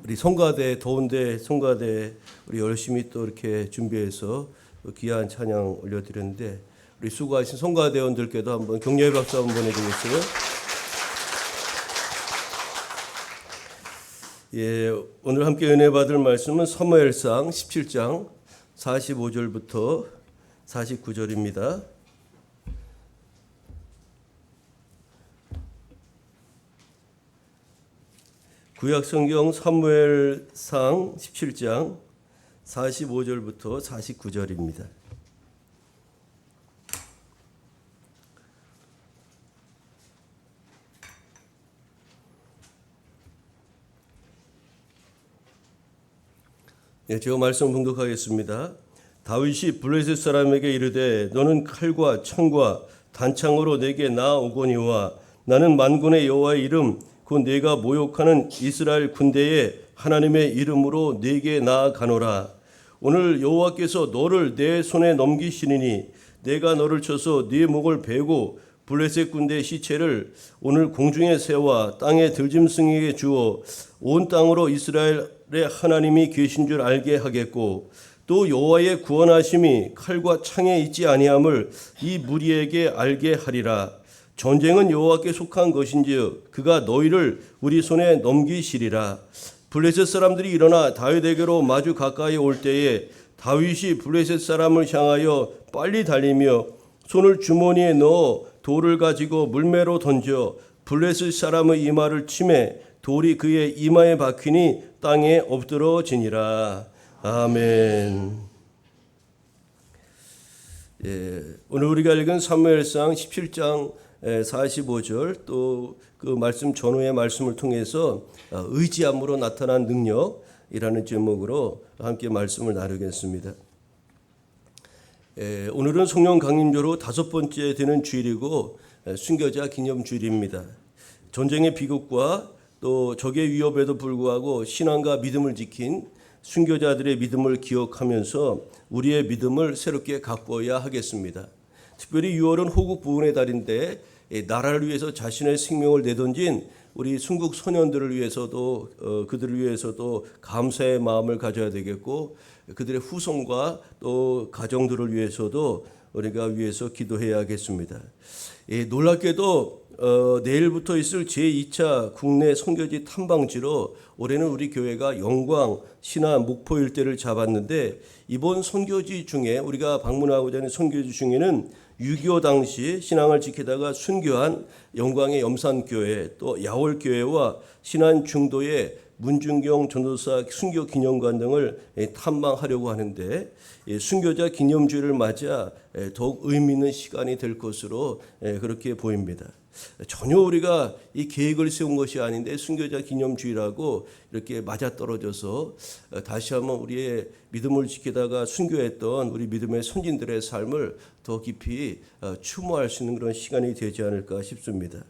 우리 성가대 더운데 성가대 우리 열심히 또 이렇게 준비해서 귀한 찬양 올려드렸는데 우리 수고하신 성가대원들께도 한번 격려의 박수 한번 보내드리겠어요. 예, 오늘 함께 은혜 받을 말씀은 사무엘상 17장 45절부터 49절입니다. 구약성경 사무엘상 17장 45절부터 49절입니다. 네, 제가 말씀 봉독하겠습니다. 다윗이 블레셋 사람에게 이르되 너는 칼과 창과 단창으로 내게 나아오거니와 나는 만군의 여호와의 이름 곧 네가 모욕하는 이스라엘 군대의 하나님의 이름으로 네게 나아가노라. 오늘 여호와께서 너를 내 손에 넘기시리니 내가 너를 쳐서 네 목을 베고 블레셋 군대의 시체를 오늘 공중에 세워 땅의 들짐승에게 주어 온 땅으로 이스라엘의 하나님이 계신 줄 알게 하겠고 또 여호와의 구원하심이 칼과 창에 있지 아니함을 이 무리에게 알게 하리라. 전쟁은 여호와께 속한 것인즉 그가 너희를 우리 손에 넘기시리라. 블레셋 사람들이 일어나 다윗에게로 마주 가까이 올 때에 다윗이 블레셋 사람을 향하여 빨리 달리며 손을 주머니에 넣어 돌을 가지고 물매로 던져 블레셋 사람의 이마를 치매 돌이 그의 이마에 박히니 땅에 엎드러지니라. 아멘. 예, 오늘 우리가 읽은 사무엘상 17장 45절 또 그 말씀 전후의 말씀을 통해서 의지함으로 나타난 능력이라는 제목으로 함께 말씀을 나누겠습니다. 오늘은 성령 강림조로 5번째 되는 주일이고 순교자 기념 주일입니다. 전쟁의 비극과 또 적의 위협에도 불구하고 신앙과 믿음을 지킨 순교자들의 믿음을 기억하면서 우리의 믿음을 새롭게 가꾸어야 하겠습니다. 특별히 6월은 호국 부흥의 달인데 나라를 위해서 자신의 생명을 내던진 우리 순국 소년들을 위해서도 그들을 위해서도 감사의 마음을 가져야 되겠고 그들의 후손과 또 가정들을 위해서도 우리가 위해서 기도해야겠습니다. 놀랍게도 내일부터 있을 제2차 국내 선교지 탐방지로 올해는 우리 교회가 영광, 신안, 목포 일대를 잡았는데 이번 선교지 중에 우리가 방문하고자 하는 선교지 중에는 6.25 당시 신앙을 지키다가 순교한 영광의 염산교회 또 야월교회와 신안 중도의 문중경 전도사 순교 기념관 등을 탐방하려고 하는데 순교자 기념주일을 맞아 더욱 의미 있는 시간이 될 것으로 그렇게 보입니다. 전혀 우리가 이 계획을 세운 것이 아닌데 순교자 기념주일하고 이렇게 맞아떨어져서 다시 한번 우리의 믿음을 지키다가 순교했던 우리 믿음의 선진들의 삶을 더 깊이 추모할 수 있는 그런 시간이 되지 않을까 싶습니다.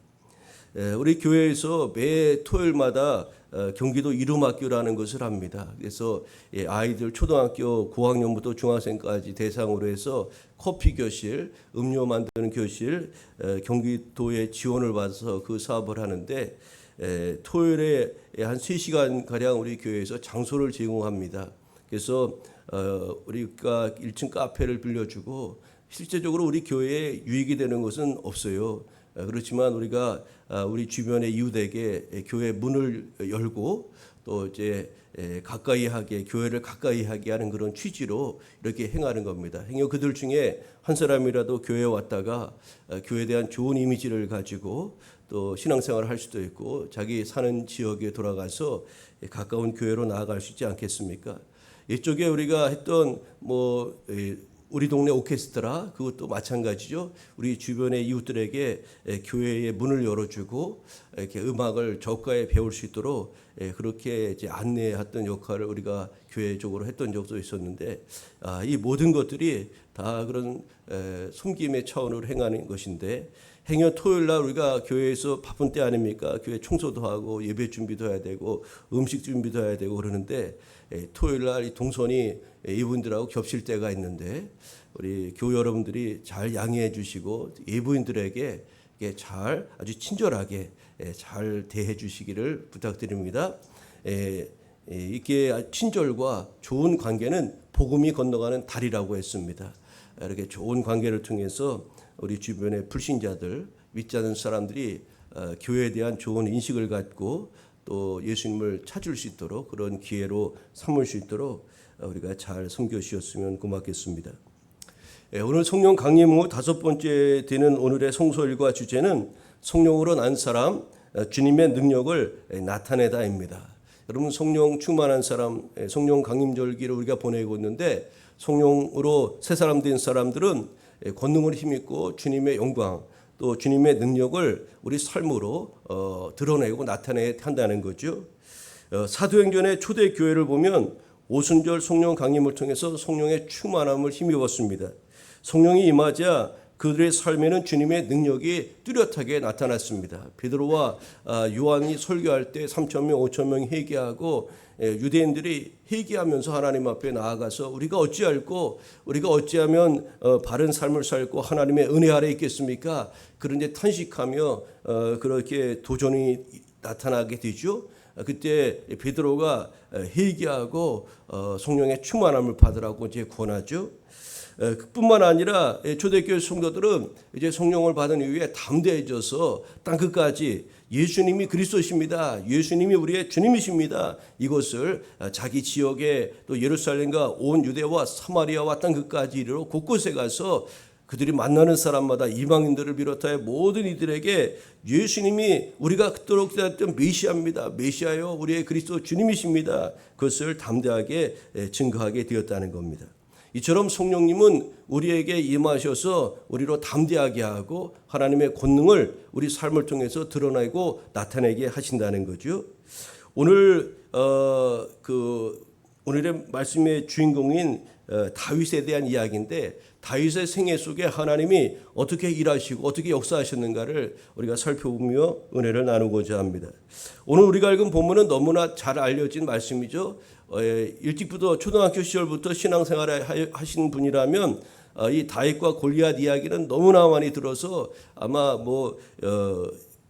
우리 교회에서 매 토요일마다 경기도 이름학교라는 것을 합니다. 그래서 아이들 초등학교 고학년부터 중학생까지 대상으로 해서 커피 교실, 음료 만드는 교실, 경기도의 지원을 받아서 그 사업을 하는데 토요일에 한 3시간가량 우리 교회에서 장소를 제공합니다. 그래서 우리가 1층 카페를 빌려주고 실제적으로 우리 교회에 유익이 되는 것은 없어요. 그렇지만 우리가 우리 주변의 이웃에게 교회 문을 열고 또 이제 가까이 하게 교회를 가까이 하게 하는 그런 취지로 이렇게 행하는 겁니다. 행여 그들 중에 한 사람이라도 교회에 왔다가 교회에 대한 좋은 이미지를 가지고 또 신앙생활을 할 수도 있고 자기 사는 지역에 돌아가서 가까운 교회로 나아갈 수 있지 않겠습니까? 이쪽에 우리가 했던 우리 동네 오케스트라 그것도 마찬가지죠. 우리 주변의 이웃들에게 교회의 문을 열어주고 이렇게 음악을 저가에 배울 수 있도록 그렇게 이제 안내했던 역할을 우리가 교회적으로 했던 적도 있었는데 이 모든 것들이 다 그런 섬김의 차원으로 행하는 것인데 행여 토요일 날 우리가 교회에서 바쁜 때 아닙니까? 교회 청소도 하고 예배 준비도 해야 되고 음식 준비도 해야 되고 그러는데 토요일 날 이 동선이 이분들하고 겹칠 때가 있는데 우리 교회 여러분들이 잘 양해해 주시고 예부인들에게 잘 아주 친절하게 잘 대해 주시기를 부탁드립니다. 이게 친절과 좋은 관계는 복음이 건너가는 다리라고 했습니다. 이렇게 좋은 관계를 통해서 우리 주변의 불신자들, 믿지 않는 사람들이 교회에 대한 좋은 인식을 갖고 또 예수님을 찾을 수 있도록 그런 기회로 삼을 수 있도록 우리가 잘 섬겨주셨으면 고맙겠습니다. 오늘 성령 강림 후 5번째 되는 오늘의 성소일과 주제는 성령으로 난 사람, 주님의 능력을 나타내다입니다. 여러분, 성령 충만한 사람, 성령 강림절기를 우리가 보내고 있는데 성령으로 새 사람 된 사람들은 권능을 힘입고 주님의 영광 또 주님의 능력을 우리 삶으로 드러내고 나타내야 한다는 거죠. 사도행전의 초대교회를 보면 오순절 성령 강림을 통해서 성령의 충만함을 힘입었습니다. 성령이 임하자 그들의 삶에는 주님의 능력이 뚜렷하게 나타났습니다. 베드로와 요한이 설교할 때 3,000명, 5,000명이 회개하고 유대인들이 회개하면서 하나님 앞에 나아가서 우리가 어찌할꼬 우리가 어찌하면 바른 삶을 살고 하나님의 은혜 아래 있겠습니까? 그런 데 탄식하며 그렇게 도전이 나타나게 되죠. 그때 베드로가 회개하고 성령의 충만함을 받으라고 이제 권하죠. 그뿐만 아니라 초대교회 성도들은 이제 성령을 받은 이후에 담대해져서 땅끝까지 예수님이 그리스도십니다. 예수님이 우리의 주님이십니다. 이것을 자기 지역에 또 예루살렘과 온 유대와 사마리아와 땅끝까지 이르러 곳곳에 가서 그들이 만나는 사람마다 이방인들을 비롯하여 모든 이들에게 예수님이 우리가 그토록 기다렸던 메시아입니다. 메시아요, 우리의 그리스도 주님이십니다. 그것을 담대하게 증거하게 되었다는 겁니다. 이처럼 성령님은 우리에게 임하셔서 우리로 담대하게 하고 하나님의 권능을 우리 삶을 통해서 드러내고 나타내게 하신다는 거죠. 오늘 오늘의 말씀의 주인공인 다윗에 대한 이야기인데 다윗의 생애 속에 하나님이 어떻게 일하시고 어떻게 역사하셨는가를 우리가 살펴보며 은혜를 나누고자 합니다. 오늘 우리가 읽은 본문은 너무나 잘 알려진 말씀이죠. 일찍부터 초등학교 시절부터 신앙생활을 하신 분이라면 이 다윗과 골리앗 이야기는 너무나 많이 들어서 아마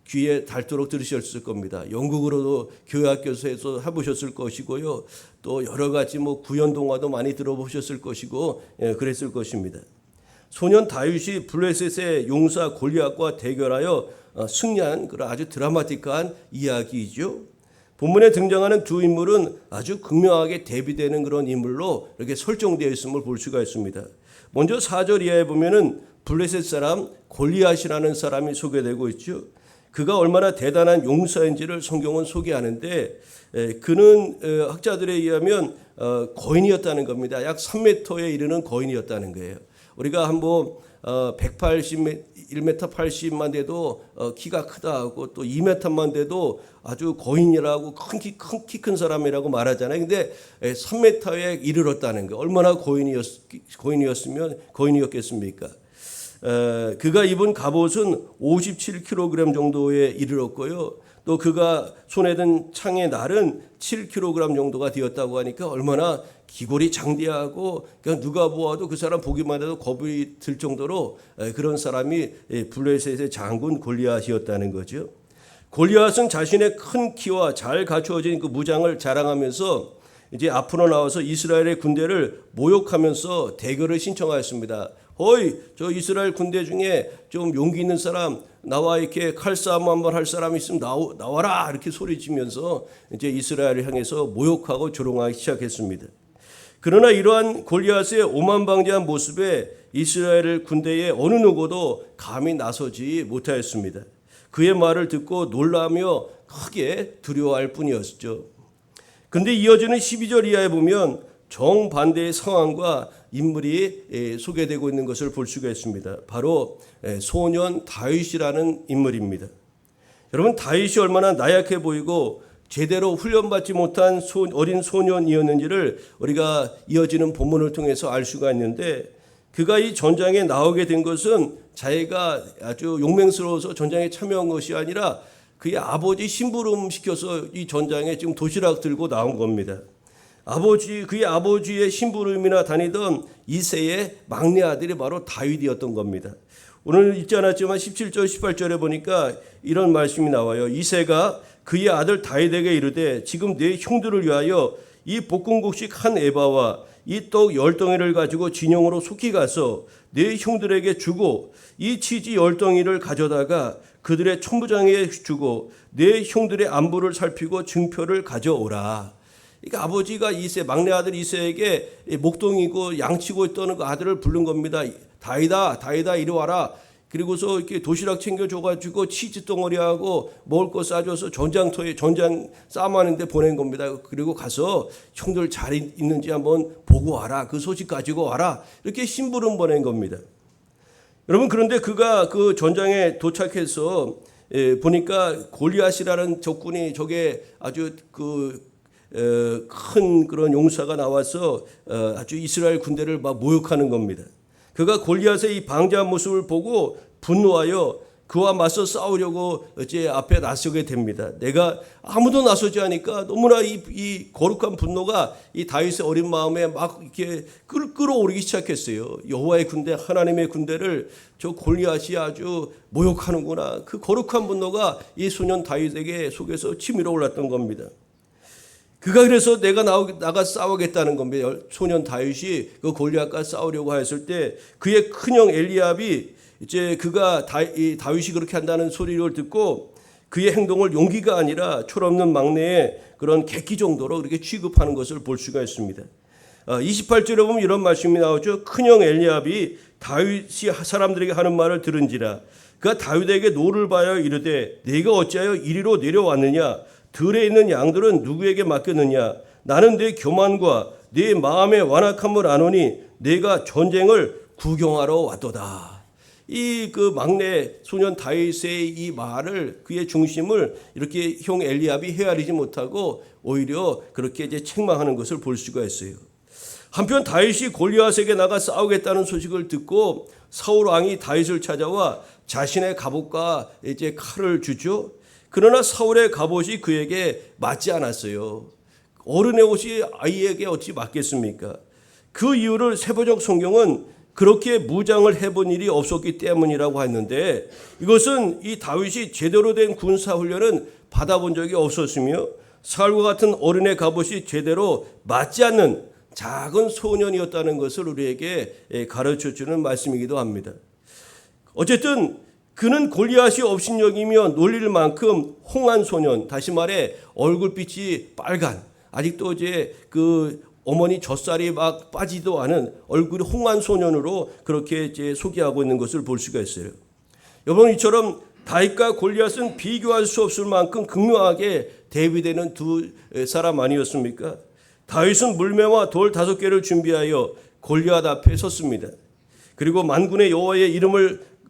귀에 닳도록 들으셨을 겁니다. 영국으로도 교회학교에서 해보셨을 것이고요. 또 여러 가지 구연동화도 많이 들어보셨을 것이고 그랬을 것입니다. 소년 다윗이 블레셋의 용사 골리앗과 대결하여 승리한 그런 아주 드라마틱한 이야기이죠. 본문에 등장하는 두 인물은 아주 극명하게 대비되는 그런 인물로 이렇게 설정되어 있음을 볼 수가 있습니다. 먼저 4절 이하에 보면은 블레셋 사람 골리앗이라는 사람이 소개되고 있죠. 그가 얼마나 대단한 용사인지를 성경은 소개하는데 그는 학자들에 의하면 거인이었다는 겁니다. 약 3m에 이르는 거인이었다는 거예요. 우리가 한번 1m 80만 돼도 키가 크다 하고 또 2m만 돼도 아주 거인이라고 키 큰 사람이라고 말하잖아요. 근데 3m에 이르렀다는 거 얼마나 거인이었겠습니까? 그가 입은 갑옷은 57kg 정도에 이르렀고요. 또 그가 손에 든 창의 날은 7kg 정도가 되었다고 하니까 얼마나 기골이 장대하고 그냥 누가 보아도 그 사람 보기만 해도 겁이 들 정도로 그런 사람이 블레셋의 장군 골리앗이었다는 거죠. 골리앗은 자신의 큰 키와 잘 갖추어진 그 무장을 자랑하면서 이제 앞으로 나와서 이스라엘의 군대를 모욕하면서 대결을 신청하였습니다. 어이, 저 이스라엘 군대 중에 좀 용기 있는 사람 나와 이렇게 칼싸움 한번 할 사람 있으면 나와라 이렇게 소리치면서 이제 이스라엘을 향해서 모욕하고 조롱하기 시작했습니다. 그러나 이러한 골리앗의 오만방자한 모습에 이스라엘 군대의 어느 누구도 감히 나서지 못하였습니다. 그의 말을 듣고 놀라며 크게 두려워할 뿐이었죠. 근데 이어지는 12절 이하에 보면 정반대의 상황과 인물이 소개되고 있는 것을 볼 수가 있습니다. 바로 소년 다윗이라는 인물입니다. 여러분, 다윗이 얼마나 나약해 보이고 제대로 훈련받지 못한 어린 소년이었는지를 우리가 이어지는 본문을 통해서 알 수가 있는데 그가 이 전장에 나오게 된 것은 자기가 아주 용맹스러워서 전장에 참여한 것이 아니라 그의 아버지 심부름 시켜서 이 전장에 지금 도시락 들고 나온 겁니다. 그의 아버지의 심부름이나 다니던 이새의 막내 아들이 바로 다윗이었던 겁니다. 오늘 읽지 않았지만 17절 18절에 보니까 이런 말씀이 나와요. 이새가 그의 아들 다윗에게 이르되 지금 내 형들을 위하여 이 볶음국식 한 에바와 이 떡 10덩이를 가지고 진영으로 속히 가서 내 형들에게 주고 이 치즈 10덩이를 가져다가 그들의 천부장에게 주고 내 형들의 안부를 살피고 증표를 가져오라. 그러니까 아버지가 막내 아들 이새에게 목동이고 양치고 있던 그 아들을 부른 겁니다. 다이다 이리 와라. 그리고서 이렇게 도시락 챙겨줘가지고 치즈 덩어리하고 먹을 거 싸줘서 전장 싸움하는데 보낸 겁니다. 그리고 가서 형들 잘 있는지 한번 보고 와라. 그 소식 가지고 와라. 이렇게 심부름 보낸 겁니다. 여러분, 그런데 그가 그 전장에 도착해서 보니까 골리앗이라는 적군이 저게 아주 큰 그런 용사가 나와서 아주 이스라엘 군대를 막 모욕하는 겁니다. 그가 골리앗의 이 방자한 모습을 보고 분노하여 그와 맞서 싸우려고 이제 앞에 나서게 됩니다. 내가 아무도 나서지 않으니까 너무나 이 거룩한 분노가 이 다윗의 어린 마음에 막 이렇게 끌어오르기 시작했어요. 여호와의 군대, 하나님의 군대를 저 골리앗이 아주 모욕하는구나. 그 거룩한 분노가 이 소년 다윗에게 속에서 치밀어 올랐던 겁니다. 그가 그래서 내가 나가 싸우겠다는 겁니다. 소년 다윗이 그 골리앗과 싸우려고 했을 때 그의 큰형 엘리압이 이제 그가 다윗이 그렇게 한다는 소리를 듣고 그의 행동을 용기가 아니라 철없는 막내의 그런 객기 정도로 그렇게 취급하는 것을 볼 수가 있습니다. 28절에 보면 이런 말씀이 나오죠. 큰형 엘리압이 다윗이 사람들에게 하는 말을 들은지라 그가 다윗에게 노를 바여 이르되 내가 어찌하여 이리로 내려왔느냐 들에 있는 양들은 누구에게 맡겼느냐 나는 내 교만과 내 마음의 완악함을 아노니 내가 전쟁을 구경하러 왔도다. 이 그 막내 소년 다윗의 이 말을 그의 중심을 이렇게 형 엘리압이 헤아리지 못하고 오히려 그렇게 이제 책망하는 것을 볼 수가 있어요. 한편 다윗이 골리앗에게 나가 싸우겠다는 소식을 듣고 사울 왕이 다윗을 찾아와 자신의 갑옷과 이제 칼을 주죠. 그러나 사울의 갑옷이 그에게 맞지 않았어요. 어른의 옷이 아이에게 어찌 맞겠습니까? 그 이유를 세번역 성경은 그렇게 무장을 해본 일이 없었기 때문이라고 했는데 이것은 이 다윗이 제대로 된 군사훈련은 받아본 적이 없었으며 사울과 같은 어른의 갑옷이 제대로 맞지 않는 작은 소년이었다는 것을 우리에게 가르쳐주는 말씀이기도 합니다. 어쨌든 그는 골리앗이 업신여기며 놀릴 만큼 홍한 소년, 다시 말해 얼굴빛이 빨간, 아직도 이제 그 어머니 젖살이 막 빠지도 않은 얼굴이 홍한 소년으로 그렇게 이제 소개하고 있는 것을 볼 수가 있어요. 여러분, 이처럼 다윗과 골리앗은 비교할 수 없을 만큼 극명하게 대비되는 두 사람 아니었습니까? 다윗은 물매와 돌 5개를 준비하여 골리앗 앞에 섰습니다. 그리고 만군의 여호와의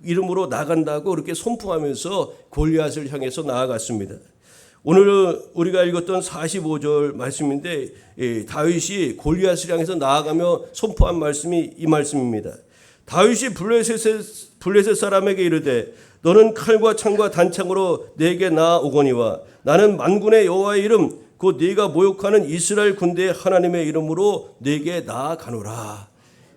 이름으로 나간다고 그렇게 선포하면서 골리앗을 향해서 나아갔습니다. 오늘 우리가 읽었던 45절 말씀인데 다윗이 골리앗을 향해서 나아가며 선포한 말씀이 이 말씀입니다. 다윗이 블레셋 사람에게 이르되 너는 칼과 창과 단창으로 내게 나아오거니와 나는 만군의 여호와의 이름 곧 네가 모욕하는 이스라엘 군대의 하나님의 이름으로 내게 나아가노라.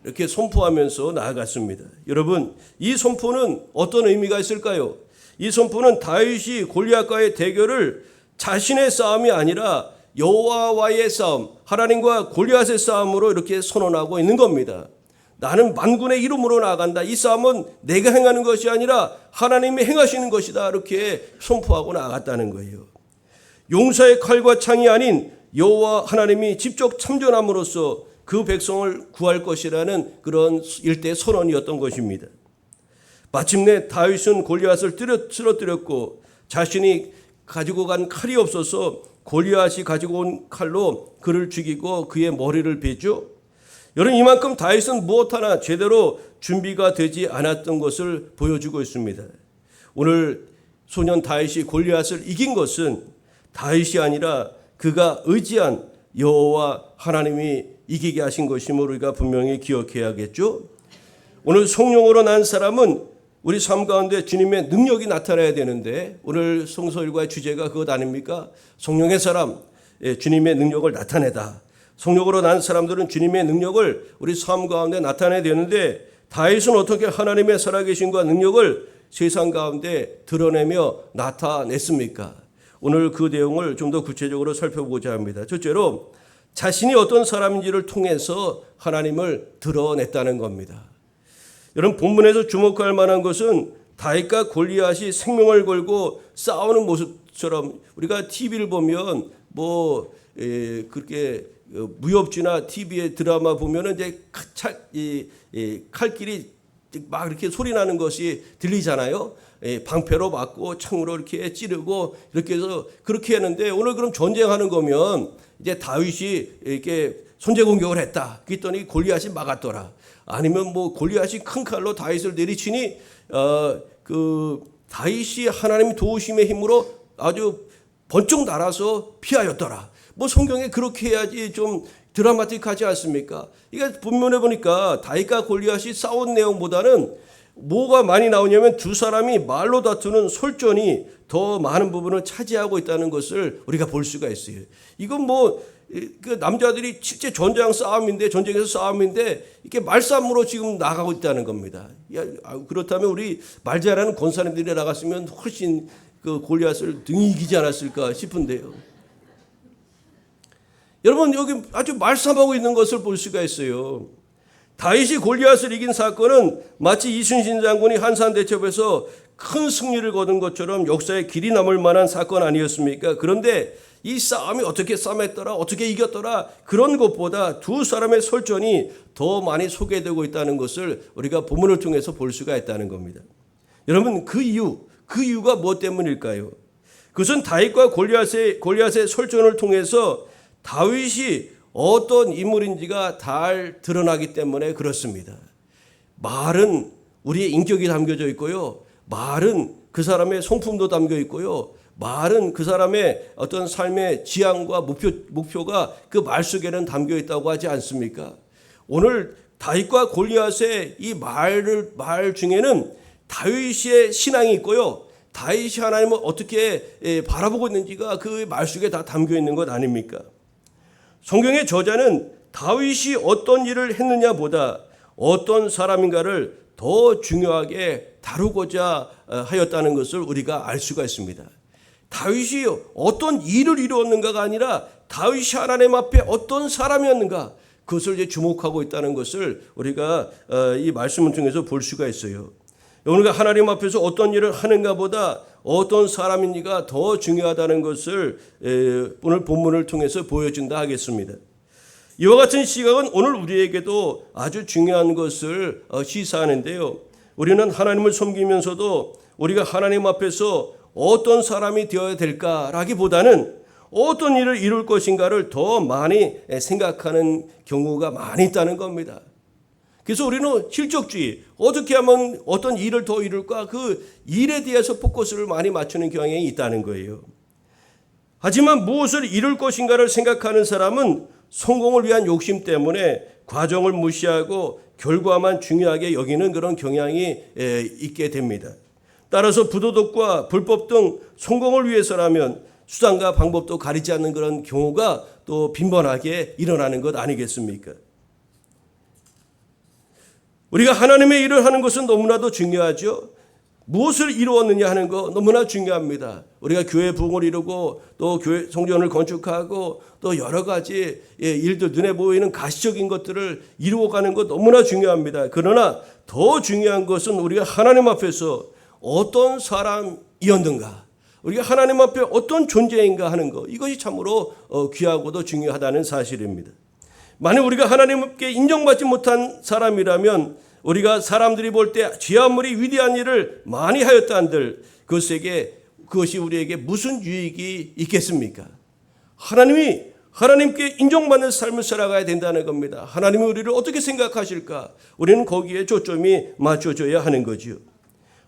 이렇게 선포하면서 나아갔습니다. 여러분, 이 선포는 어떤 의미가 있을까요? 이 선포는 다윗이 골리앗과의 대결을 자신의 싸움이 아니라 여호와와의 싸움, 하나님과 골리앗의 싸움으로 이렇게 선언하고 있는 겁니다. 나는 만군의 이름으로 나아간다. 이 싸움은 내가 행하는 것이 아니라 하나님이 행하시는 것이다. 이렇게 선포하고 나아갔다는 거예요. 용사의 칼과 창이 아닌 여호와 하나님이 직접 참전함으로써 그 백성을 구할 것이라는 그런 일대 선언이었던 것입니다. 마침내 다윗은 골리앗을 쓰러뜨렸고 자신이 가지고 간 칼이 없어서 골리앗이 가지고 온 칼로 그를 죽이고 그의 머리를 베죠. 여러분, 이만큼 다윗은 무엇 하나 제대로 준비가 되지 않았던 것을 보여주고 있습니다. 오늘 소년 다윗이 골리앗을 이긴 것은 다윗이 아니라 그가 의지한 여호와 하나님이 이기게 하신 것임을 우리가 분명히 기억해야겠죠. 오늘 성령으로 난 사람은 우리 삶 가운데 주님의 능력이 나타나야 되는데 오늘 성서일과의 주제가 그것 아닙니까? 성령의 사람, 주님의 능력을 나타내다. 성령으로 난 사람들은 주님의 능력을 우리 삶 가운데 나타내야 되는데 다윗은 어떻게 하나님의 살아계심과 능력을 세상 가운데 드러내며 나타냈습니까? 오늘 그 내용을 좀 더 구체적으로 살펴보고자 합니다. 첫째로 자신이 어떤 사람인지를 통해서 하나님을 드러냈다는 겁니다. 여러분, 본문에서 주목할 만한 것은 다윗과 골리앗이 생명을 걸고 싸우는 모습처럼 우리가 TV를 보면 그렇게 무협지나 TV의 드라마 보면은 이제 칼길이 막 이렇게 소리 나는 것이 들리잖아요. 방패로 맞고 창으로 이렇게 찌르고 이렇게 해서 그렇게 했는데, 오늘 그럼 전쟁하는 거면 이제 다윗이 이렇게 선제 공격을 했다. 그랬더니 골리앗이 막았더라. 아니면 골리앗이 큰 칼로 다윗을 내리치니 다윗이 하나님 도우심의 힘으로 아주 번쩍 날아서 피하였더라. 성경에 그렇게 해야지 좀 드라마틱하지 않습니까? 이게 본문에 보니까 다윗과 골리앗이 싸운 내용보다는 뭐가 많이 나오냐면 두 사람이 말로 다투는 설전이 더 많은 부분을 차지하고 있다는 것을 우리가 볼 수가 있어요. 이건 그 남자들이 실제 전쟁에서 싸움인데 이렇게 말싸움으로 지금 나가고 있다는 겁니다. 그렇다면 우리 말 잘하는 권사님들이 나갔으면 훨씬 그 골리앗을 등이 이기지 않았을까 싶은데요. 여러분, 여기 아주 말싸움하고 있는 것을 볼 수가 있어요. 다윗이 골리앗을 이긴 사건은 마치 이순신 장군이 한산대첩에서 큰 승리를 거둔 것처럼 역사에 길이 남을 만한 사건 아니었습니까? 그런데 이 싸움이 어떻게 싸움했더라, 어떻게 이겼더라, 그런 것보다 두 사람의 설전이 더 많이 소개되고 있다는 것을 우리가 본문을 통해서 볼 수가 있다는 겁니다. 여러분, 그 이유가 무엇 때문일까요? 그것은 다윗과 골리앗의 설전을 통해서 다윗이 어떤 인물인지가 잘 드러나기 때문에 그렇습니다. 말은 우리의 인격이 담겨져 있고요. 말은 그 사람의 성품도 담겨 있고요. 말은 그 사람의 어떤 삶의 지향과 목표가 그 말 속에는 담겨 있다고 하지 않습니까? 오늘 다윗과 골리앗의 이 말 중에는 다윗의 신앙이 있고요. 다윗이 하나님을 어떻게 바라보고 있는지가 그 말 속에 다 담겨 있는 것 아닙니까? 성경의 저자는 다윗이 어떤 일을 했느냐보다 어떤 사람인가를 더 중요하게 다루고자 하였다는 것을 우리가 알 수가 있습니다. 다윗이 어떤 일을 이루었는가가 아니라 다윗이 하나님 앞에 어떤 사람이었는가, 그것을 이제 주목하고 있다는 것을 우리가 이 말씀을 통해서 볼 수가 있어요. 우리가 하나님 앞에서 어떤 일을 하는가 보다 어떤 사람인지가 더 중요하다는 것을 오늘 본문을 통해서 보여준다 하겠습니다. 이와 같은 시각은 오늘 우리에게도 아주 중요한 것을 시사하는데요. 우리는 하나님을 섬기면서도 우리가 하나님 앞에서 어떤 사람이 되어야 될까라기보다는 어떤 일을 이룰 것인가를 더 많이 생각하는 경우가 많이 있다는 겁니다. 그래서 우리는 실적주의, 어떻게 하면 어떤 일을 더 이룰까, 그 일에 대해서 포커스를 많이 맞추는 경향이 있다는 거예요. 하지만 무엇을 이룰 것인가를 생각하는 사람은 성공을 위한 욕심 때문에 과정을 무시하고 결과만 중요하게 여기는 그런 경향이 있게 됩니다. 따라서 부도덕과 불법 등 성공을 위해서라면 수단과 방법도 가리지 않는 그런 경우가 또 빈번하게 일어나는 것 아니겠습니까? 우리가 하나님의 일을 하는 것은 너무나도 중요하죠. 무엇을 이루었느냐 하는 거 너무나 중요합니다. 우리가 교회 부흥을 이루고 또 교회 성전을 건축하고 또 여러 가지 일들, 눈에 보이는 가시적인 것들을 이루어가는 것 너무나 중요합니다. 그러나 더 중요한 것은 우리가 하나님 앞에서 어떤 사람이었는가, 우리가 하나님 앞에 어떤 존재인가 하는 것, 이것이 참으로 귀하고도 중요하다는 사실입니다. 만약 우리가 하나님께 인정받지 못한 사람이라면 우리가 사람들이 볼 때 죄아무리 위대한 일을 많이 하였다 한들 그것이 우리에게 무슨 유익이 있겠습니까? 하나님께 인정받는 삶을 살아가야 된다는 겁니다. 하나님이 우리를 어떻게 생각하실까? 우리는 거기에 초점이 맞춰져야 하는 거죠.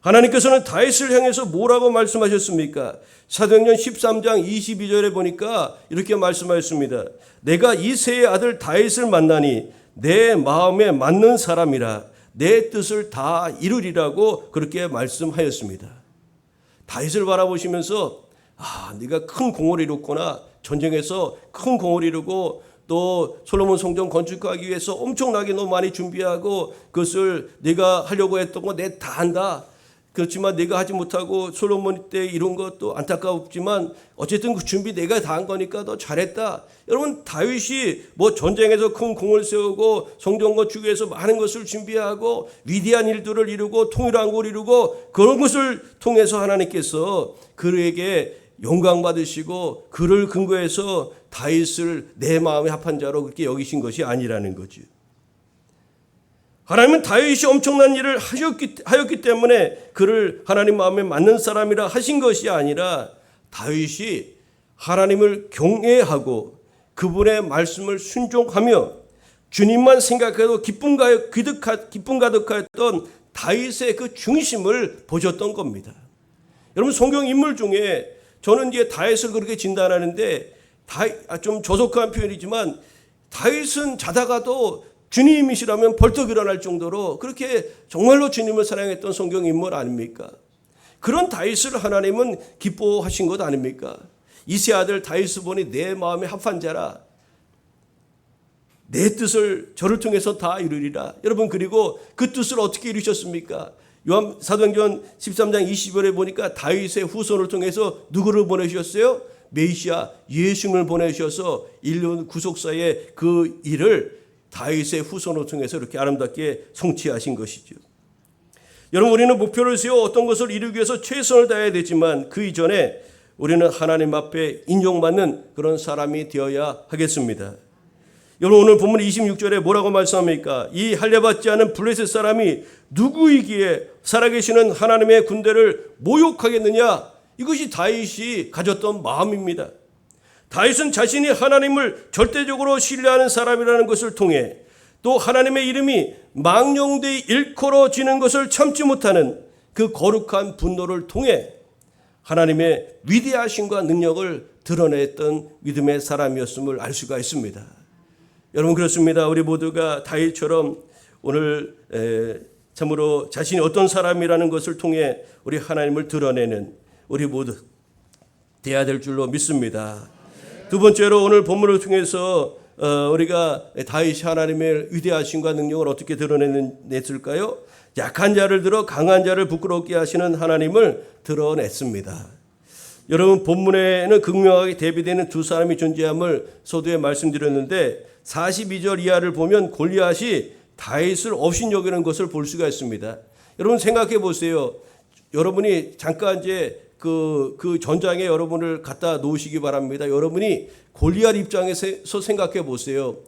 하나님께서는 다윗을 향해서 뭐라고 말씀하셨습니까? 사도행전 13장 22절에 보니까 이렇게 말씀하셨습니다. 내가 이새의 아들 다윗을 만나니 내 마음에 맞는 사람이라 내 뜻을 다 이루리라고 그렇게 말씀하였습니다. 다윗을 바라보시면서 네가 큰 공을 이뤘구나. 전쟁에서 큰 공을 이루고 또 솔로몬 성전 건축하기 위해서 엄청나게 너무 많이 준비하고 그것을 네가 하려고 했던 거 내 다 한다. 그렇지만 내가 하지 못하고 솔로몬 때 이룬 것도 안타깝지만 어쨌든 그 준비 내가 다 한 거니까 너 잘했다. 여러분 다윗이 뭐 전쟁에서 큰 공을 세우고 성전 건축 위해서 많은 것을 준비하고 위대한 일들을 이루고 통일한 걸 이루고 그런 것을 통해서 하나님께서 그에게 영광 받으시고 그를 근거해서 다윗을 내 마음에 합한 자로 그렇게 여기신 것이 아니라는 거죠. 하나님은 다윗이 엄청난 일을 하였기 때문에 그를 하나님 마음에 맞는 사람이라 하신 것이 아니라 다윗이 하나님을 경외하고 그분의 말씀을 순종하며 주님만 생각해도 기쁨 가득하였던 다윗의 그 중심을 보셨던 겁니다. 여러분 성경 인물 중에 저는 이제 다윗을 그렇게 진단하는데 좀 조속한 표현이지만 다윗은 자다가도 주님이시라면 벌떡 일어날 정도로 그렇게 정말로 주님을 사랑했던 성경 인물 아닙니까? 그런 다윗을 하나님은 기뻐하신 것 아닙니까? 이세 아들 다윗을 보니 내 마음에 합한 자라 내 뜻을 저를 통해서 다 이루리라. 여러분 그리고 그 뜻을 어떻게 이루셨습니까? 요한 사도행전 13장 20절에 보니까 다윗의 후손을 통해서 누구를 보내주셨어요? 메시아 예수님을 보내주셔서 인류 구속사의 그 일을 다윗의 후손을 통해서 이렇게 아름답게 성취하신 것이죠. 여러분 우리는 목표를 세워 어떤 것을 이루기 위해서 최선을 다해야 되지만 그 이전에 우리는 하나님 앞에 인정받는 그런 사람이 되어야 하겠습니다. 여러분 오늘 본문 26절에 뭐라고 말씀합니까? 이 할례받지 않은 블레셋 사람이 누구이기에 살아계시는 하나님의 군대를 모욕하겠느냐? 이것이 다윗이 가졌던 마음입니다. 다윗은 자신이 하나님을 절대적으로 신뢰하는 사람이라는 것을 통해 또 하나님의 이름이 망령되이 일컬어지는 것을 참지 못하는 그 거룩한 분노를 통해 하나님의 위대하심과 능력을 드러냈던 믿음의 사람이었음을 알 수가 있습니다. 여러분 그렇습니다. 우리 모두가 다윗처럼 오늘 참으로 자신이 어떤 사람이라는 것을 통해 우리 하나님을 드러내는 우리 모두 되어야 될 줄로 믿습니다. 두 번째로 오늘 본문을 통해서 우리가 다윗이 하나님의 위대하심과 능력을 어떻게 드러냈을까요? 약한 자를 들어 강한 자를 부끄럽게 하시는 하나님을 드러냈습니다. 여러분 본문에는 극명하게 대비되는 두 사람이 존재함을 서두에 말씀드렸는데 42절 이하를 보면 골리앗이 다윗을 업신여기는 것을 볼 수가 있습니다. 여러분 생각해 보세요. 여러분이 잠깐 이제 그 전장에 여러분을 갖다 놓으시기 바랍니다. 여러분이 골리앗 입장에서 생각해 보세요.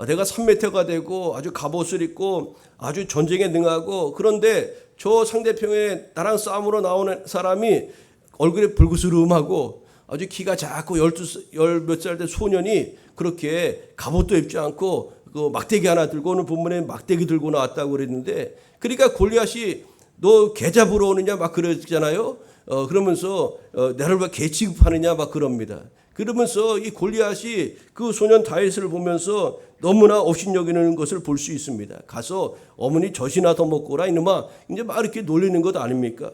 내가 3m가 되고 아주 갑옷을 입고 아주 전쟁에 능하고 그런데 저 상대편에 나랑 싸움으로 나오는 사람이 얼굴에 불구스름하고 아주 키가 작고 12, 몇 살 된 소년이 그렇게 갑옷도 입지 않고 그 막대기 하나 들고 오늘 본문에 막대기 들고 나왔다고 그랬는데 그러니까 골리앗이 너 개 잡으러 오느냐 막 그러잖아요. 그러면서 나를 왜 개 취급하느냐 막 그럽니다. 그러면서 이 골리앗이 그 소년 다윗을 보면서 너무나 업신여기는 것을 볼 수 있습니다. 가서 어머니 젖이나 더 먹고라 이놈아 이제 막 이렇게 놀리는 것 아닙니까?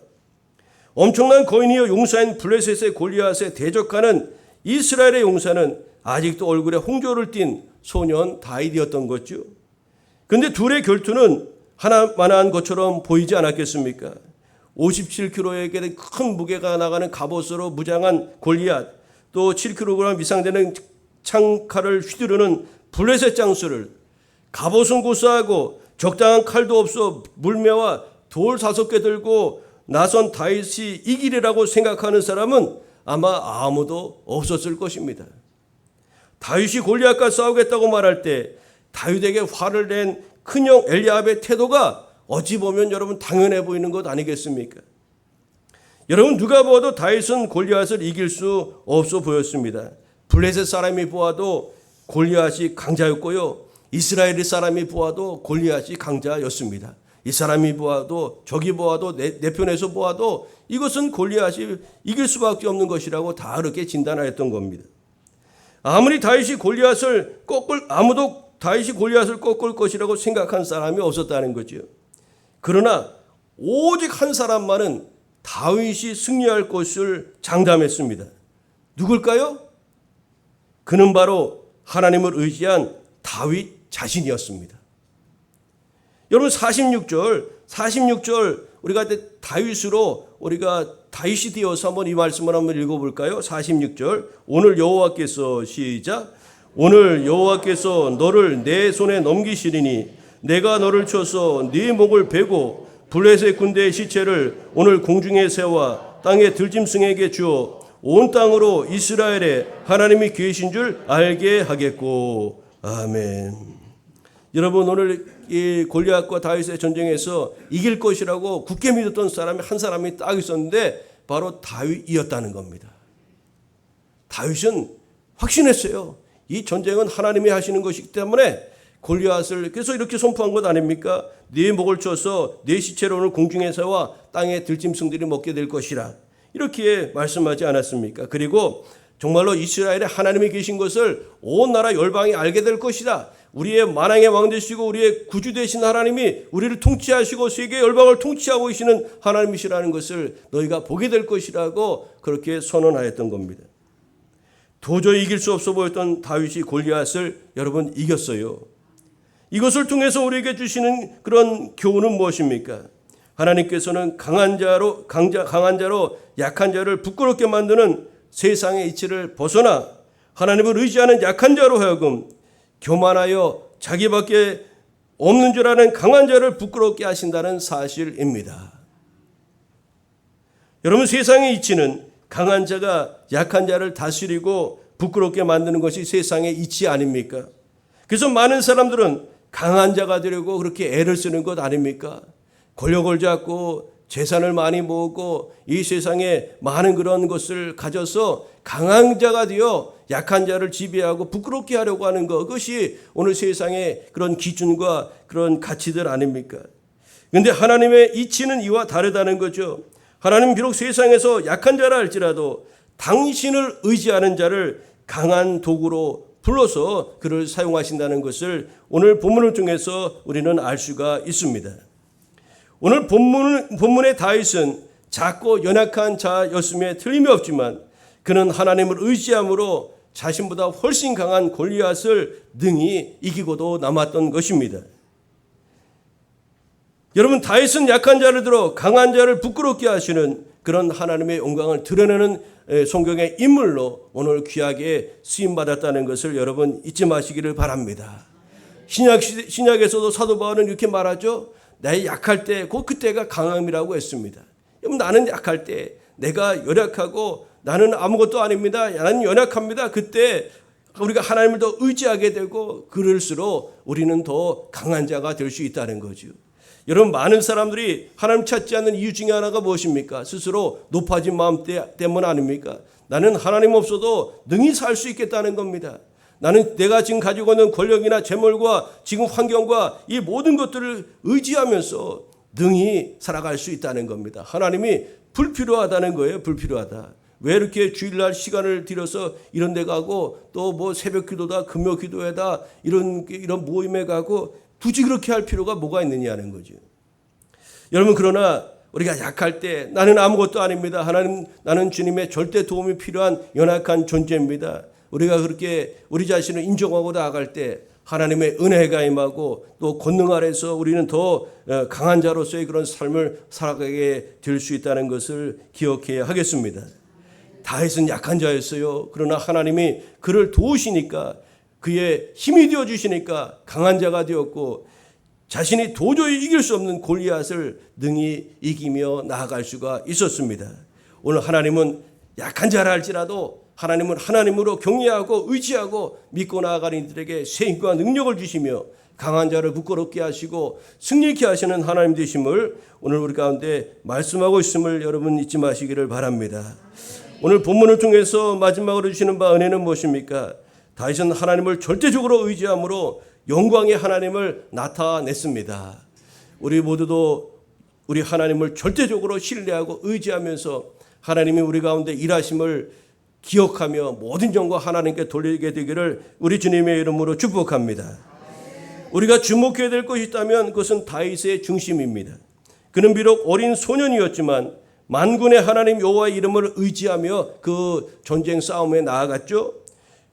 엄청난 거인이여 용사인 블레셋의 골리앗에 대적하는 이스라엘의 용사는 아직도 얼굴에 홍조를 띤 소년 다윗이었던 거죠. 그런데 둘의 결투는 하나만한 것처럼 보이지 않았겠습니까? 57kg에게 큰 무게가 나가는 갑옷으로 무장한 골리앗, 또 7kg 이상 되는 창칼을 휘두르는 블레셋 장수를 갑옷은 고사하고 적당한 칼도 없어 물매와 돌 5개 들고 나선 다윗이 이기리라고 생각하는 사람은 아마 아무도 없었을 것입니다. 다윗이 골리앗과 싸우겠다고 말할 때 다윗에게 화를 낸 큰형 엘리압의 태도가 어찌 보면 여러분 당연해 보이는 것 아니겠습니까? 여러분 누가 보아도 다윗은 골리앗을 이길 수 없어 보였습니다. 블레셋 사람이 보아도 골리앗이 강자였고요. 이스라엘 사람이 보아도 골리앗이 강자였습니다. 이 사람이 보아도 저기 보아도 내 편에서 보아도 이것은 골리앗이 이길 수밖에 없는 것이라고 다 그렇게 진단하였던 겁니다. 아무도 다윗이 골리앗을 꺾을 것이라고 생각한 사람이 없었다는 거죠. 그러나 오직 한 사람만은 다윗이 승리할 것을 장담했습니다. 누굴까요? 그는 바로 하나님을 의지한 다윗 자신이었습니다. 여러분 46절 46절 우리가 다윗으로 우리가 다윗이 되어서 한번 이 말씀을 한번 읽어볼까요? 46절 오늘 여호와께서 시작 오늘 여호와께서 너를 내 손에 넘기시리니 내가 너를 쳐서 네 목을 베고 블레셋 군대의 시체를 오늘 공중에 세워 땅의 들짐승에게 주어 온 땅으로 이스라엘에 하나님이 계신 줄 알게 하겠고. 아멘. 여러분 오늘 이 골리앗과 다윗의 전쟁에서 이길 것이라고 굳게 믿었던 사람이 한 사람이 딱 있었는데 바로 다윗이었다는 겁니다. 다윗은 확신했어요. 이 전쟁은 하나님이 하시는 것이기 때문에 골리앗을 그래서 이렇게 선포한 것 아닙니까? 네 목을 쳐서 네 시체를 오늘 공중에 세워 땅의 들짐승들이 먹게 될 것이라 이렇게 말씀하지 않았습니까? 그리고 정말로 이스라엘에 하나님이 계신 것을 온 나라 열방이 알게 될 것이다. 우리의 만왕의 왕 되시고 우리의 구주 되신 하나님이 우리를 통치하시고 세계 열방을 통치하고 계시는 하나님이시라는 것을 너희가 보게 될 것이라고 그렇게 선언하였던 겁니다. 도저히 이길 수 없어 보였던 다윗이 골리앗을 여러분 이겼어요. 이것을 통해서 우리에게 주시는 그런 교훈은 무엇입니까? 하나님께서는 강한 자로 약한 자를 부끄럽게 만드는 세상의 이치를 벗어나 하나님을 의지하는 약한 자로 하여금 교만하여 자기밖에 없는 줄 아는 강한 자를 부끄럽게 하신다는 사실입니다. 여러분 세상의 이치는 강한 자가 약한 자를 다스리고 부끄럽게 만드는 것이 세상의 이치 아닙니까? 그래서 많은 사람들은 강한 자가 되려고 그렇게 애를 쓰는 것 아닙니까? 권력을 잡고 재산을 많이 모으고 이 세상에 많은 그런 것을 가져서 강한 자가 되어 약한 자를 지배하고 부끄럽게 하려고 하는 것, 그것이 오늘 세상의 그런 기준과 그런 가치들 아닙니까? 그런데 하나님의 이치는 이와 다르다는 거죠. 하나님 비록 세상에서 약한 자라 할지라도 당신을 의지하는 자를 강한 도구로 불러서 그를 사용하신다는 것을 오늘 본문을 통해서 우리는 알 수가 있습니다. 오늘 본문의 다윗은 작고 연약한 자였음에 틀림이 없지만 그는 하나님을 의지함으로 자신보다 훨씬 강한 골리앗을 능히 이기고도 남았던 것입니다. 여러분 다윗은 약한 자를 들어 강한 자를 부끄럽게 하시는 그런 하나님의 영광을 드러내는 성경의 인물로 오늘 귀하게 쓰임받았다는 것을 여러분 잊지 마시기를 바랍니다. 신약에서도 사도 바울은 이렇게 말하죠. 내 약할 때 그때가 강함이라고 했습니다. 나는 약할 때 내가 연약하고 나는 아무것도 아닙니다. 나는 연약합니다. 그때 우리가 하나님을 더 의지하게 되고 그럴수록 우리는 더 강한 자가 될 수 있다는 거죠. 여러분 많은 사람들이 하나님 찾지 않는 이유 중에 하나가 무엇입니까? 스스로 높아진 마음 때문 아닙니까? 나는 하나님 없어도 능히 살 수 있겠다는 겁니다. 나는 내가 지금 가지고 있는 권력이나 재물과 지금 환경과 이 모든 것들을 의지하면서 능히 살아갈 수 있다는 겁니다. 하나님이 불필요하다는 거예요. 불필요하다. 왜 이렇게 주일날 시간을 들여서 이런 데 가고 또 뭐 새벽 기도다 금요 기도회다 이런 모임에 가고 굳이 그렇게 할 필요가 뭐가 있느냐는 거죠. 여러분 그러나 우리가 약할 때 나는 아무것도 아닙니다. 하나님 나는 주님의 절대 도움이 필요한 연약한 존재입니다. 우리가 그렇게 우리 자신을 인정하고 나아갈 때 하나님의 은혜가 임하고 또 권능 아래서 우리는 더 강한 자로서의 그런 삶을 살아가게 될 수 있다는 것을 기억해야 하겠습니다. 다윗은 약한 자였어요. 그러나 하나님이 그를 도우시니까 그의 힘이 되어 주시니까 강한 자가 되었고 자신이 도저히 이길 수 없는 골리앗을 능히 이기며 나아갈 수가 있었습니다. 오늘 하나님은 약한 자라 할지라도 하나님은 하나님으로 경외하고 의지하고 믿고 나아가는 이들에게 새 힘과 능력을 주시며 강한 자를 부끄럽게 하시고 승리케 하시는 하나님 되심을 오늘 우리 가운데 말씀하고 있음을 여러분 잊지 마시기를 바랍니다. 오늘 본문을 통해서 마지막으로 주시는 바 은혜는 무엇입니까? 다윗은 하나님을 절대적으로 의지함으로 영광의 하나님을 나타냈습니다. 우리 모두도 우리 하나님을 절대적으로 신뢰하고 의지하면서 하나님이 우리 가운데 일하심을 기억하며 모든 영광 하나님께 돌리게 되기를 우리 주님의 이름으로 축복합니다. 우리가 주목해야 될 것이 있다면 그것은 다윗의 중심입니다. 그는 비록 어린 소년이었지만 만군의 하나님 여호와의 이름을 의지하며 그 전쟁 싸움에 나아갔죠.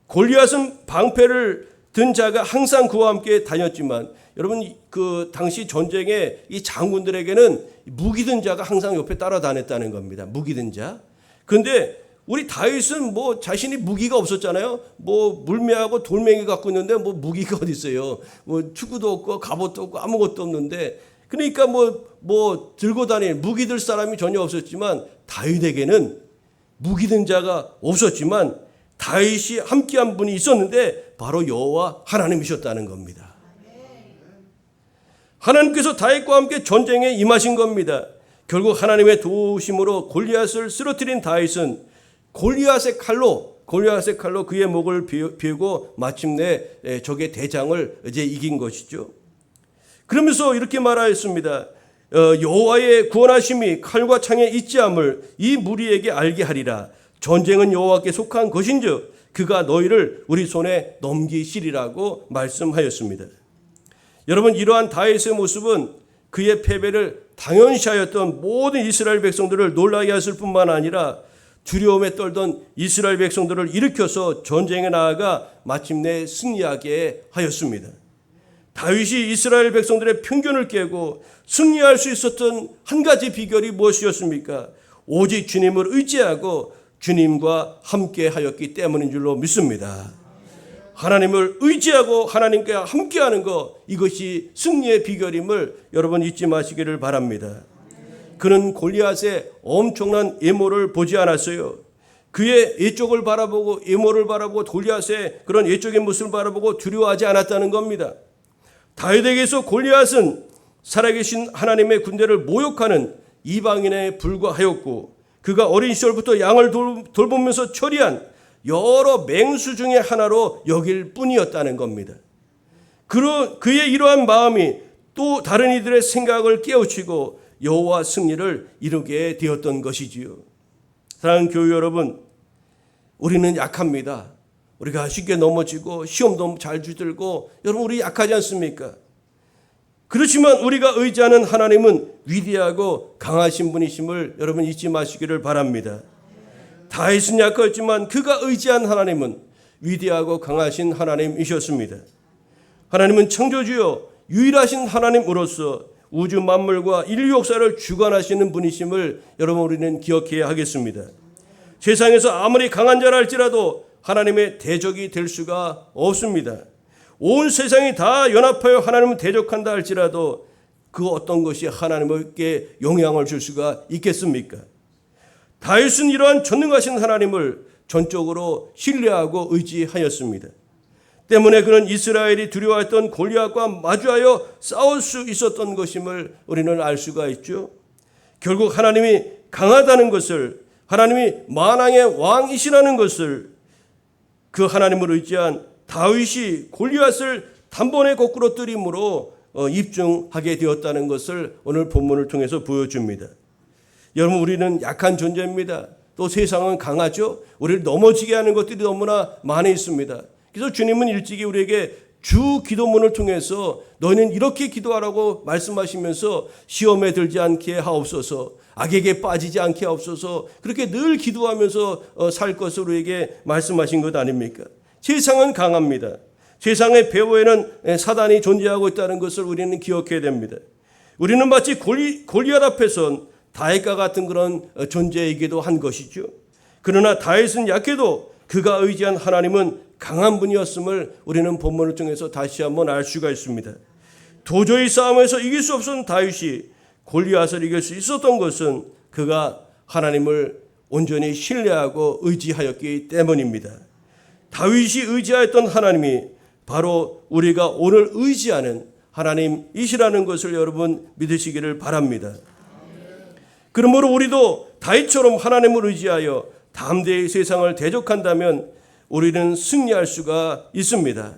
골리앗은 방패를 든 자가 항상 그와 함께 다녔지만 여러분 그 당시 전쟁에 이 장군들에게는 무기 든 자가 항상 옆에 따라다녔다는 겁니다. 무기 든 자. 그런데 우리 다윗은 뭐 자신이 무기가 없었잖아요. 뭐 물매하고 돌멩이 갖고 있는데 뭐 무기가 어디 있어요. 뭐 축구도 없고 갑옷도 없고 아무것도 없는데 그러니까 뭐 들고 다닐 무기 들 사람이 전혀 없었지만 다윗에게는 무기 든 자가 없었지만 다윗이 함께한 분이 있었는데 바로 여호와 하나님이셨다는 겁니다. 하나님께서 다윗과 함께 전쟁에 임하신 겁니다. 결국 하나님의 도우심으로 골리앗을 쓰러뜨린 다윗은 골리앗의 칼로 그의 목을 베고 마침내 적의 대장을 이제 이긴 것이죠. 그러면서 이렇게 말하였습니다. 여호와의 구원하심이 칼과 창에 있지 함을 이 무리에게 알게 하리라. 전쟁은 여호와께 속한 것인즉 그가 너희를 우리 손에 넘기시리라고 말씀하였습니다. 여러분 이러한 다윗의 모습은 그의 패배를 당연시하였던 모든 이스라엘 백성들을 놀라게 했을 뿐만 아니라 두려움에 떨던 이스라엘 백성들을 일으켜서 전쟁에 나아가 마침내 승리하게 하였습니다. 다윗이 이스라엘 백성들의 편견을 깨고 승리할 수 있었던 한 가지 비결이 무엇이었습니까? 오직 주님을 의지하고 주님과 함께 하였기 때문인 줄로 믿습니다. 하나님을 의지하고 하나님께 함께하는 것, 이것이 승리의 비결임을 여러분 잊지 마시기를 바랍니다. 그는 골리앗의 엄청난 예모를 보지 않았어요. 그의 예쪽을 바라보고 예모를 바라보고 골리앗의 그런 예적인 모습을 바라보고 두려워하지 않았다는 겁니다. 다윗에게서 골리앗은 살아계신 하나님의 군대를 모욕하는 이방인에 불과하였고 그가 어린 시절부터 양을 돌보면서 처리한 여러 맹수 중의 하나로 여길 뿐이었다는 겁니다. 그의 이러한 마음이 또 다른 이들의 생각을 깨우치고 여호와 승리를 이루게 되었던 것이지요. 사랑하는 교회 여러분, 우리는 약합니다. 우리가 쉽게 넘어지고 시험도 잘 주들고 여러분 우리 약하지 않습니까? 그렇지만 우리가 의지하는 하나님은 위대하고 강하신 분이심을 여러분 잊지 마시기를 바랍니다. 다윗은 약했지만 그가 의지한 하나님은 위대하고 강하신 하나님이셨습니다. 하나님은 창조주요 유일하신 하나님으로서 우주 만물과 인류 역사를 주관하시는 분이심을 여러분 우리는 기억해야 하겠습니다. 세상에서 아무리 강한 자라 할지라도 하나님의 대적이 될 수가 없습니다. 온 세상이 다 연합하여 하나님을 대적한다 할지라도 그 어떤 것이 하나님께 영향을 줄 수가 있겠습니까? 다윗은 이러한 전능하신 하나님을 전적으로 신뢰하고 의지하였습니다. 때문에 그는 이스라엘이 두려워했던 골리앗과 마주하여 싸울 수 있었던 것임을 우리는 알 수가 있죠. 결국 하나님이 강하다는 것을, 하나님이 만왕의 왕이시라는 것을 그 하나님을 의지한 다윗이 골리앗을 단번에 거꾸로 뜨림으로 입증하게 되었다는 것을 오늘 본문을 통해서 보여줍니다. 여러분 우리는 약한 존재입니다. 또 세상은 강하죠. 우리를 넘어지게 하는 것들이 너무나 많이 있습니다. 그래서 주님은 일찍이 우리에게 주 기도문을 통해서 너희는 이렇게 기도하라고 말씀하시면서 시험에 들지 않게 하옵소서, 악에게 빠지지 않게 하옵소서, 그렇게 늘 기도하면서 살 것을 우리에게 말씀하신 것 아닙니까? 세상은 강합니다. 세상의 배후에는 사단이 존재하고 있다는 것을 우리는 기억해야 됩니다. 우리는 마치 골리앗 앞에선 다윗과 같은 그런 존재이기도 한 것이죠. 그러나 다윗은 약해도 그가 의지한 하나님은 강한 분이었음을 우리는 본문을 통해서 다시 한번 알 수가 있습니다. 도저히 싸움에서 이길 수 없었던 다윗이 골리앗을 이길 수 있었던 것은 그가 하나님을 온전히 신뢰하고 의지하였기 때문입니다. 다윗이 의지하였던 하나님이 바로 우리가 오늘 의지하는 하나님이시라는 것을 여러분 믿으시기를 바랍니다. 그러므로 우리도 다윗처럼 하나님을 의지하여 담대히 세상을 대적한다면 우리는 승리할 수가 있습니다.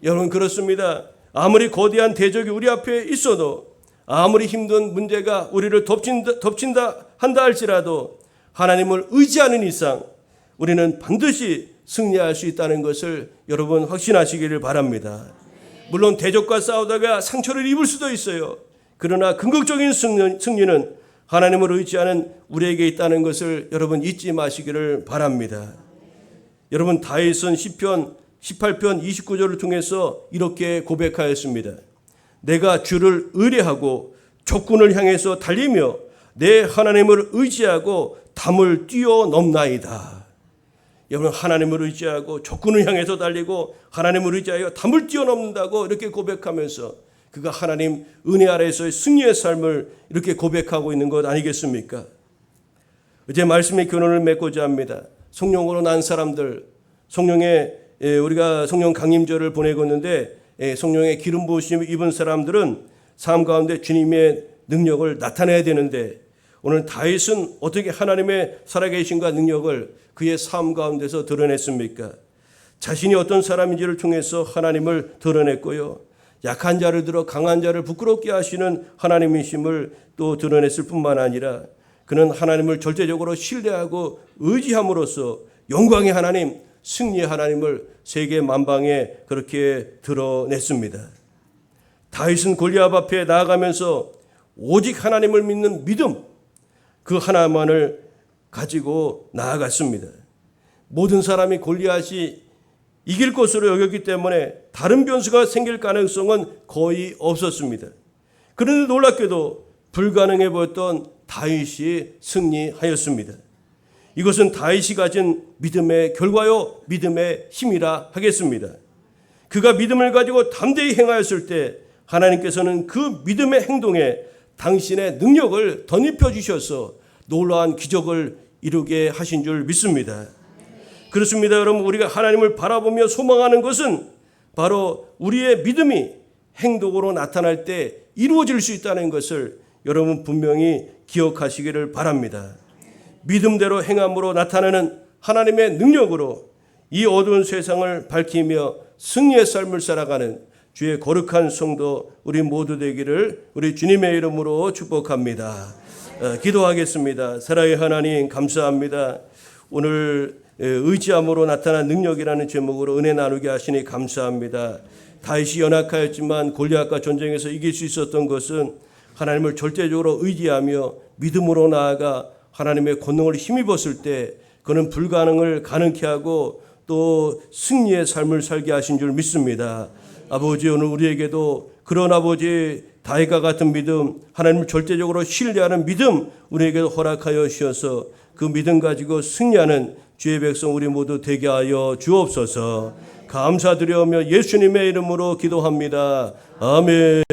여러분 그렇습니다. 아무리 거대한 대적이 우리 앞에 있어도, 아무리 힘든 문제가 우리를 덮친다 한다 할지라도 하나님을 의지하는 이상 우리는 반드시 승리할 수 있다는 것을 여러분 확신하시기를 바랍니다. 물론 대적과 싸우다가 상처를 입을 수도 있어요. 그러나 궁극적인 승리는 하나님을 의지하는 우리에게 있다는 것을 여러분 잊지 마시기를 바랍니다. 여러분 다윗은 시편 18편 29절을 통해서 이렇게 고백하였습니다. 내가 주를 의뢰하고 적군을 향해서 달리며 내 하나님을 의지하고 담을 뛰어넘나이다. 여러분, 하나님을 의지하고 적군을 향해서 달리고 하나님을 의지하여 담을 뛰어넘는다고 이렇게 고백하면서 그가 하나님 은혜 아래에서의 승리의 삶을 이렇게 고백하고 있는 것 아니겠습니까? 어제 말씀의 교훈을 맺고자 합니다. 성령으로 난 사람들, 우리가 성령 강림절을 보내고 있는데 성령의 기름 부으심 입은 사람들은 삶 가운데 주님의 능력을 나타내야 되는데, 오늘 다윗은 어떻게 하나님의 살아계심과 능력을 그의 삶 가운데서 드러냈습니까? 자신이 어떤 사람인지를 통해서 하나님을 드러냈고요, 약한 자를 들어 강한 자를 부끄럽게 하시는 하나님이심을 또 드러냈을 뿐만 아니라 그는 하나님을 절대적으로 신뢰하고 의지함으로써 영광의 하나님, 승리의 하나님을 세계 만방에 그렇게 드러냈습니다. 다윗은 골리앗 앞에 나아가면서 오직 하나님을 믿는 믿음, 그 하나만을 가지고 나아갔습니다. 모든 사람이 골리앗이 이길 것으로 여겼기 때문에 다른 변수가 생길 가능성은 거의 없었습니다. 그런데 놀랍게도 불가능해 보였던 다윗이 승리하였습니다. 이것은 다윗이 가진 믿음의 결과요, 믿음의 힘이라 하겠습니다. 그가 믿음을 가지고 담대히 행하였을 때 하나님께서는 그 믿음의 행동에 당신의 능력을 덧입혀 주셔서 놀라운 기적을 이루게 하신 줄 믿습니다. 그렇습니다. 여러분, 우리가 하나님을 바라보며 소망하는 것은 바로 우리의 믿음이 행동으로 나타날 때 이루어질 수 있다는 것을 여러분 분명히 기억하시기를 바랍니다. 믿음대로 행함으로 나타나는 하나님의 능력으로 이 어두운 세상을 밝히며 승리의 삶을 살아가는 주의 거룩한 성도 우리 모두 되기를 우리 주님의 이름으로 축복합니다. 기도하겠습니다. 사랑의 하나님, 감사합니다. 오늘 의지함으로 나타난 능력이라는 제목으로 은혜 나누게 하시니 감사합니다. 다윗이 연약하였지만 골리앗과 전쟁에서 이길 수 있었던 것은 하나님을 절대적으로 의지하며 믿음으로 나아가 하나님의 권능을 힘입었을 때 그는 불가능을 가능케 하고 또 승리의 삶을 살게 하신 줄 믿습니다. 아버지, 오늘 우리에게도 그런 아버지 다윗과 같은 믿음, 하나님을 절대적으로 신뢰하는 믿음 우리에게도 허락하여 주셔서 그 믿음 가지고 승리하는 주의 백성 우리 모두 되게 하여 주옵소서. 감사드리며 예수님의 이름으로 기도합니다. 아멘.